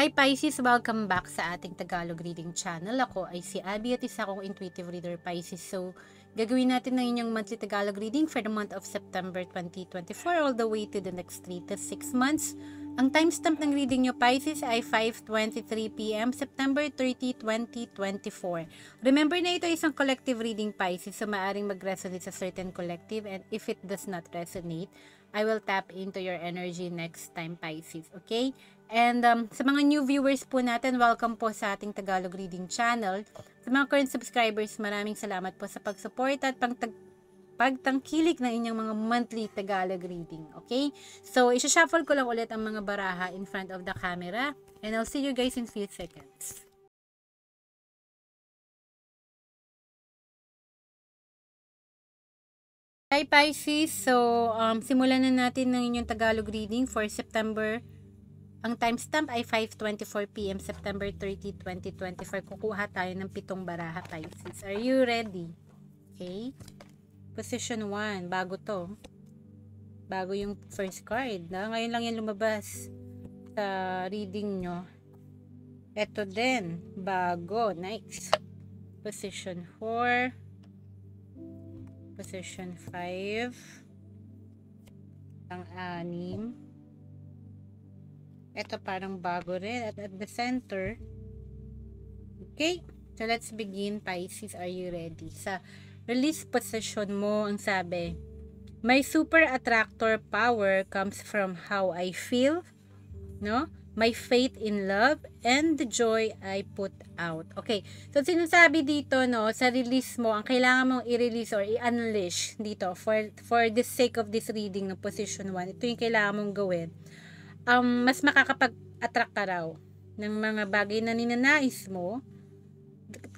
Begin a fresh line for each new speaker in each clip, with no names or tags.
Hi Pisces! Welcome back sa ating Tagalog Reading Channel. Ako ay si Abby at isa akong Intuitive Reader Pisces. So, gagawin natin na inyong monthly Tagalog reading for the month of September 2024 all the way to the next 3 to 6 months. Ang timestamp ng reading nyo Pisces ay 5:23 p.m. September 30, 2024. Remember na ito ay isang collective reading Pisces, so maaring mag-resonate sa certain collective, and if it does not resonate, I will tap into your energy next time Pisces, okay? And sa mga new viewers po natin, welcome po sa ating Tagalog Reading Channel. Sa mga current subscribers, maraming salamat po sa pag-support at pagtangkilik ng inyong mga monthly Tagalog reading. Okay? So, isa-shuffle ko lang ulit ang mga baraha in front of the camera. And I'll see you guys in few seconds. Hi Pisces! So, simulan na natin ng inyong Tagalog reading for September. Ang timestamp ay 5:24 p.m. September 30, 2024. Kukuha tayo ng 7 baraha, Pisces. Are you ready? Okay. Position 1. Bago to. Bago yung first card. Ngayon lang yan lumabas sa reading nyo. Ito din. Bago. Nice. Position 4. Position 5. Ang 6. Ito parang bago rin at the center. Okay, so let's begin Pisces. Are you ready? Sa release position mo, ang sabi, my super attractor power comes from how I feel, no? My faith in love and the joy I put out. Okay, so sinasabi dito, no, sa release mo, ang kailangan mong i-release or i-unleash dito for the sake of this reading ng position 1. Ito yung kailangan mong gawin. Mas makakapag-attract ka raw ng mga bagay na ninanais mo,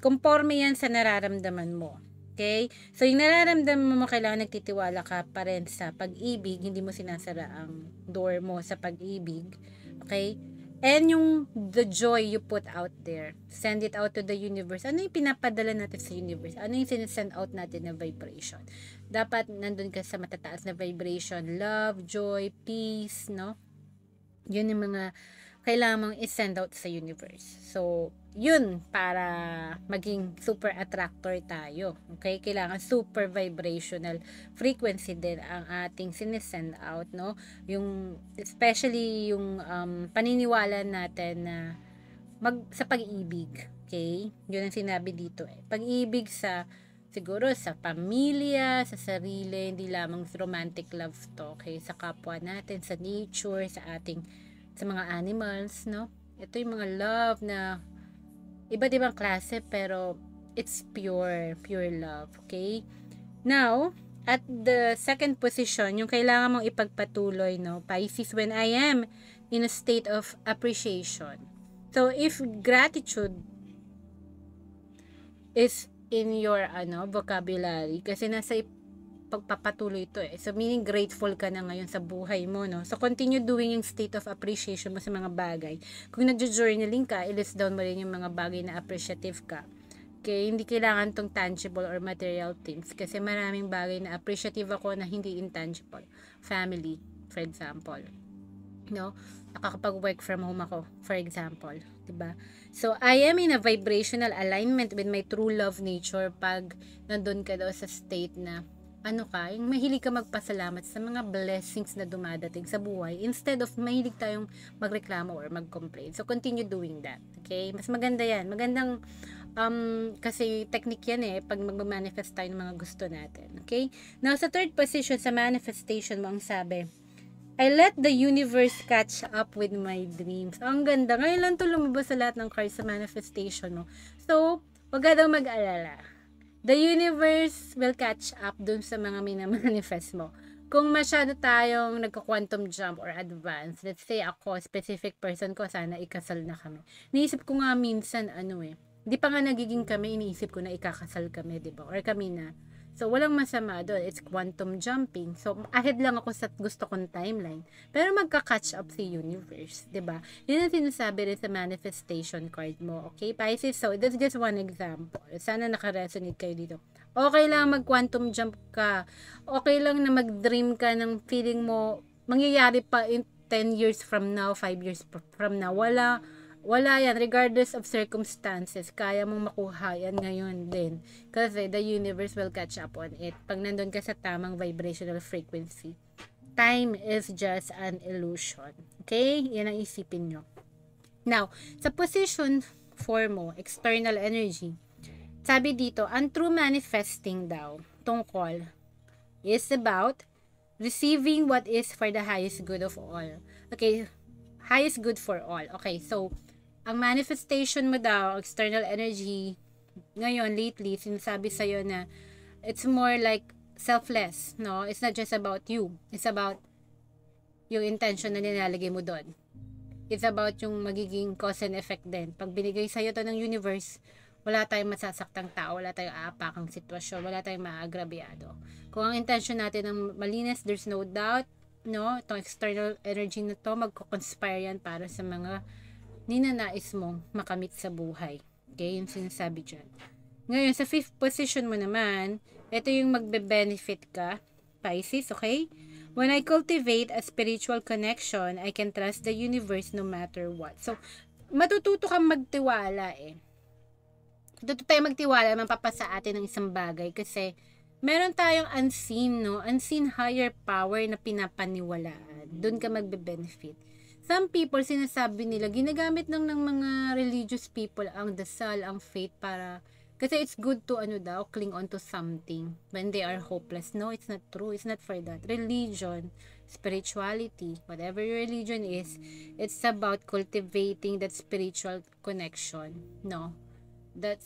conforme yan sa nararamdaman mo. Okay? So, yung nararamdaman mo, kailangan nagtitiwala ka pa rin sa pag-ibig, hindi mo sinasara ang door mo sa pag-ibig. Okay? And yung the joy you put out there, send it out to the universe. Ano yung pinapadala natin sa universe? Ano yung sinesend out natin na vibration? Dapat nandun ka sa matataas na vibration, love, joy, peace, no? Yun yung mga kailangan mong i-send out sa universe. So, yun para maging super attractor tayo. Okay? Kailangan super vibrational frequency din ang ating sinesend out, no? Yung, especially yung paniniwala natin na sa pag-ibig. Okay? Yun ang sinabi dito eh. Pag-ibig siguro sa pamilya, sa sarili, hindi lamang romantic love to, okay? Sa kapwa natin, sa nature, sa mga animals, no? Ito yung mga love na iba't ibang klase, pero it's pure love, okay? Now, at the second position, yung kailangan mong ipagpatuloy, no? Pisces, when I am in a state of appreciation. So, if gratitude is in your vocabulary, kasi nasa pagpapatuloy ito eh. So meaning grateful ka na ngayon sa buhay mo, no? So continue doing yung state of appreciation mo sa mga bagay. Kung nagjo-journaling ka, i-list down mo rin yung mga bagay na appreciative ka. Okay, hindi kailangan tong tangible or material things kasi maraming bagay na appreciative ako na hindi intangible. Family, for example. No? Nakakapag-work from home ako, for example, 'di ba? So I am in a vibrational alignment with my true love nature pag nandun ka daw sa state na yung mahilig ka magpasalamat sa mga blessings na dumadating sa buhay instead of mahilig tayong magreklamo or mag-complain. So continue doing that. Okay? Mas maganda 'yan. Magandang kasi technique yan eh pag mag-manifest tayo ng mga gusto natin. Okay? Now sa third position sa manifestation mo, ang sabi, I let the universe catch up with my dreams. Ang ganda. Ngayon lang ito lumabas sa lahat ng cards sa manifestation mo. So, wag ka daw mag-alala. The universe will catch up dun sa mga minamanifest mo. Kung masyado tayong nagka-quantum jump or advance, let's say ako, specific person ko, sana ikasal na kami. Niisip ko nga minsan, di pa nga nagiging kami, iniisip ko na ikakasal kami, di ba? Or kami na. So, walang masama doon. It's quantum jumping. So, ahead lang ako sa gusto kong timeline. Pero magka-catch up si universe. ba? Diba? Yun ang sinasabi rin sa manifestation card mo. Okay, Pisces? So, that's just one example. Sana naka-resonate kayo dito. Okay lang mag-quantum jump ka. Okay lang na mag-dream ka ng feeling mo mangyayari pa in 10 years from now, 5 years from now. wala yan, regardless of circumstances, kaya mong makuha yan ngayon din. Kasi the universe will catch up on it. Pag nandun ka sa tamang vibrational frequency. Time is just an illusion. Okay? Yan ang isipin nyo. Now, sa position 4 mo, external energy, sabi dito, ang true manifesting daw, tungkol, is about receiving what is for the highest good of all. Okay, highest good for all. Okay, so, ang manifestation mo daw, external energy, ngayon, lately, sinasabi sa'yo na it's more like selfless, no? It's not just about you. It's about yung intention na nilalagay mo doon. It's about yung magiging cause and effect din. Pag binigay sa'yo to ng universe, wala tayong masasaktang tao, wala tayong aapakang sitwasyon, wala tayong maagrabyado. Kung ang intention natin ng malinis, there's no doubt, no? Itong external energy na to, magko-conspire yan para sa mga ninanais mong makamit sa buhay. Okay, yung sinasabi dyan. Ngayon, sa 5th position mo naman, ito yung magbe-benefit ka, Pisces, okay? When I cultivate a spiritual connection, I can trust the universe no matter what. So, matututo kang magtiwala eh. Matututo tayo magtiwala, mapapasa atin ng isang bagay kasi meron tayong unseen, no? Unseen higher power na pinapaniwalaan. Doon ka magbe-benefit. Some people, sinasabi nila, ginagamit ng mga religious people ang dasal, ang faith para, kasi it's good to, cling on to something when they are hopeless. No, it's not true. It's not for that. Religion, spirituality, whatever your religion is, it's about cultivating that spiritual connection. No?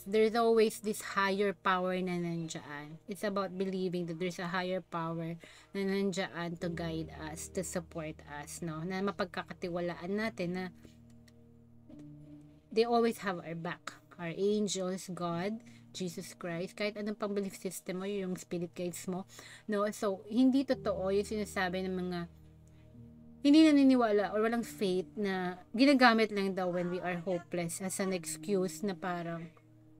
There's always this higher power na nandyan. It's about believing that there's a higher power na nandyan to guide us, to support us, no? Na mapagkakatiwalaan natin na they always have our back. Our angels, God, Jesus Christ, kahit anong pang belief system mo, yung spirit guides mo, no? So, hindi totoo yung sinasabi ng mga hindi naniniwala or walang faith na ginagamit lang daw when we are hopeless as an excuse na parang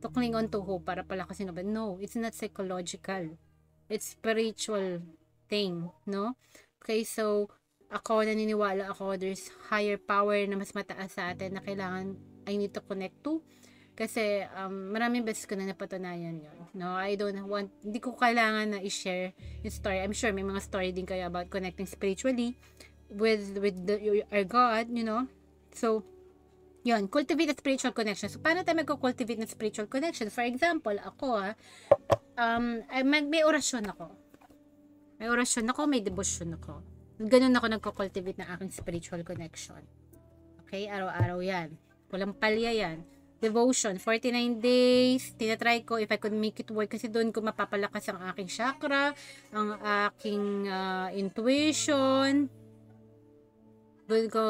to cling on to hope para palakasin ka ba? No, it's not psychological. It's spiritual thing, no? Okay, so ako naniniwala ako there's higher power na mas mataas sa atin na kailangan I need to connect to. Kasi maraming beses ko na napatunayan yun. No, I don't want, hindi ko kailangan na i-share yung story. I'm sure may mga story din kayo about connecting spiritually with our God, you know. So, yun, cultivate a spiritual connection. So, paano tayo magko-cultivate ng spiritual connection? For example, ako may orasyon ako. May orasyon ako, may devotion ako. Ganun ako nagko-cultivate ng aking spiritual connection. Okay, araw-araw yan. Walang palya yan. Devotion, 49 days, tinatry ko if I could make it work kasi doon ko mapapalakas ang aking chakra, ang aking intuition, doon ko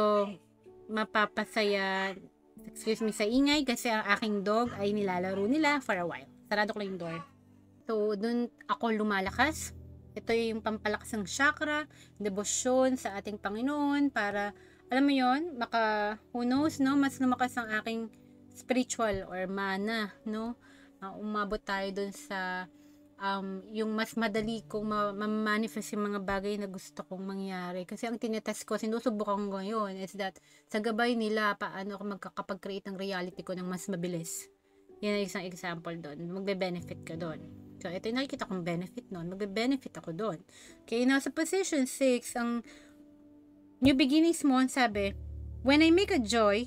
mapapasaya, excuse me, sa ingay kasi ang aking dog ay nilalaro nila for a while. Sarado ko lang yung door. So, doon ako lumalakas. Ito yung pampalakas ng chakra, devotion sa ating Panginoon para, alam mo yon, who knows, no, mas lumakas ang aking spiritual or mana, no? Umabot tayo doon sa yung mas madali kong ma-manifest yung mga bagay na gusto kong mangyari. Kasi ang tinetest ko, sinusubukan ko ngayon is that sa gabay nila, paano ako magkakapag-create ng reality ko ng mas mabilis. Yan ang isang example doon. Magbe-benefit ka doon. So, ito yung nakikita kong benefit noon. Magbe-benefit ako doon. Okay, now sa position 6, ang new beginnings mo, sabi, when I make joy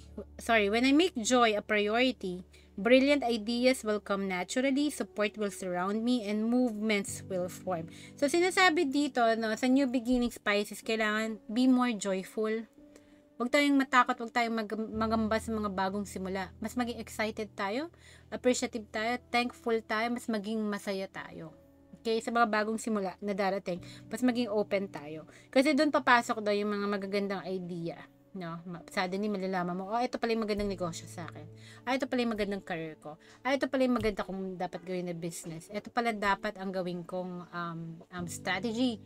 a priority, brilliant ideas will come naturally, support will surround me, and movements will form. So, sinasabi dito, no, sa new beginnings, Pisces, kailangan be more joyful. Huwag tayong matakot, huwag tayong magamba sa mga bagong simula. Mas maging excited tayo, appreciative tayo, thankful tayo, mas maging masaya tayo. Okay, sa mga bagong simula na darating, mas maging open tayo. Kasi doon papasok daw yung mga magagandang idea. No, suddenly malalaman mo, ito pala yung magandang negosyo sa akin. Ito pala yung magandang career ko. Ito pala yung maganda kong dapat gawin na business. Ito pala dapat ang gawin kong strategy.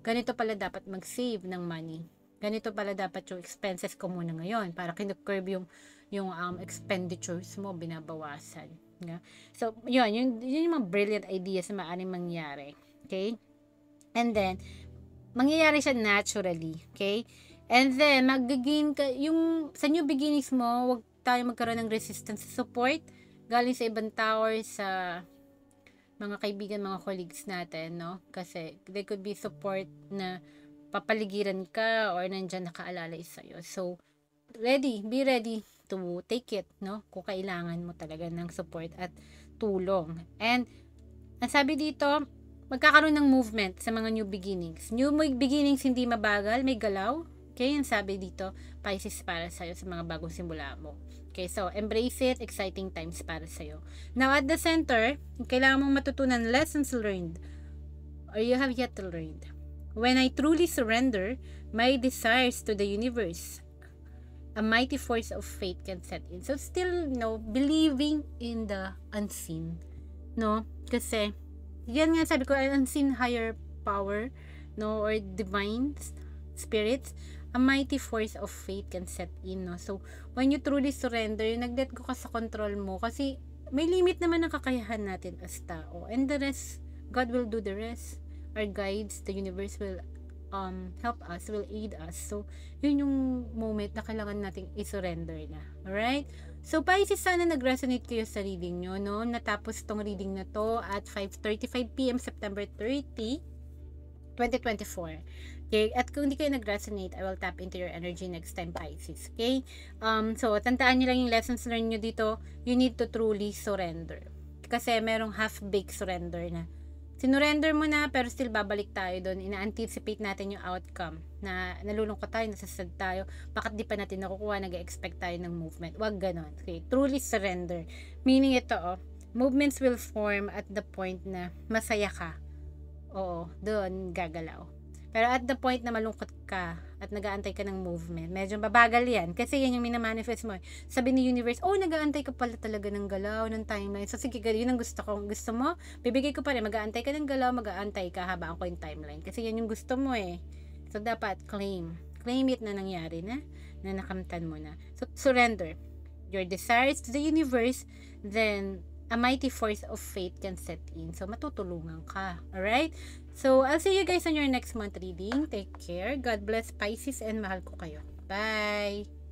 Ganito pala dapat mag-save ng money. Ganito pala dapat yung expenses ko muna ngayon para kinukurb yung expenditures mo, binabawasan. Yeah? So, yun yung mga brilliant ideas na maaaring mangyari. Okay? And then, mangyayari siya naturally. Okay? And then, mag-gain ka, yung sa new beginnings mo, tayo magkaroon ng resistance support galing sa ibang tao or sa mga kaibigan, mga colleagues natin, no? Kasi there could be support na papaligiran ka or nandyan nakaalalay sa'yo. So, be ready to take it, no? Kung kailangan mo talaga ng support at tulong. And, ang sabi dito, magkakaroon ng movement sa mga new beginnings. New beginnings hindi mabagal, may galaw. Okay, ang sabi dito, Pisces para sa'yo sa mga bagong simula mo. Okay, so embrace it, exciting times para sa'yo. Now, at the center, kailangan mong matutunan lessons learned or you have yet to learn. When I truly surrender my desires to the universe, a mighty force of faith can set in. So, still, believing in the unseen. No? Kasi, yan nga sabi ko, unseen higher power, no? Or divine spirits, a mighty force of faith can set in, no? So, when you truly surrender, nag-let go ka sa control mo. Kasi, may limit naman ang kakayahan natin as tao. And the rest, God will do the rest. Our guides, the universe will help us, will aid us. So, yun yung moment na kailangan nating i-surrender na. Alright? So, Pisces, sana nag-resonate kayo sa reading nyo, no? Natapos tong reading na to at 5:35 p.m. September 30, 2024. Okay? At kung hindi kayo nag-resonate, I will tap into your energy next time, Pisces. Okay? So, tandaan nyo lang yung lessons learned nyo dito. You need to truly surrender. Kasi merong half-baked surrender na. Sinurrender mo na, pero still babalik tayo doon. Ina-anticipate natin yung outcome. Na nalulungkot tayo, nasasad tayo. Bakit di pa natin nakukuha, nag-expect tayo ng movement. Wag ganon. Okay? Truly surrender. Meaning ito, movements will form at the point na masaya ka. Oo, doon gagalaw. Pero at the point na malungkot ka at nag-aantay ka ng movement, medyo babagal yan. Kasi yan yung minamanifest mo. Sabi ni universe, nag-aantay ka pala talaga ng galaw, ng timeline. So sige, yun ang gusto ko. Gusto mo, bibigay ko pa rin. Mag-aantay ka ng galaw, mag-aantay ka habang ko yung timeline. Kasi yan yung gusto mo eh. So dapat claim. Claim it na nangyari na nakamtan mo na. So surrender your desires to the universe, then a mighty force of faith can set in. So, matutulungan ka. Alright? So, I'll see you guys on your next month reading. Take care. God bless, Pisces, and mahal ko kayo. Bye!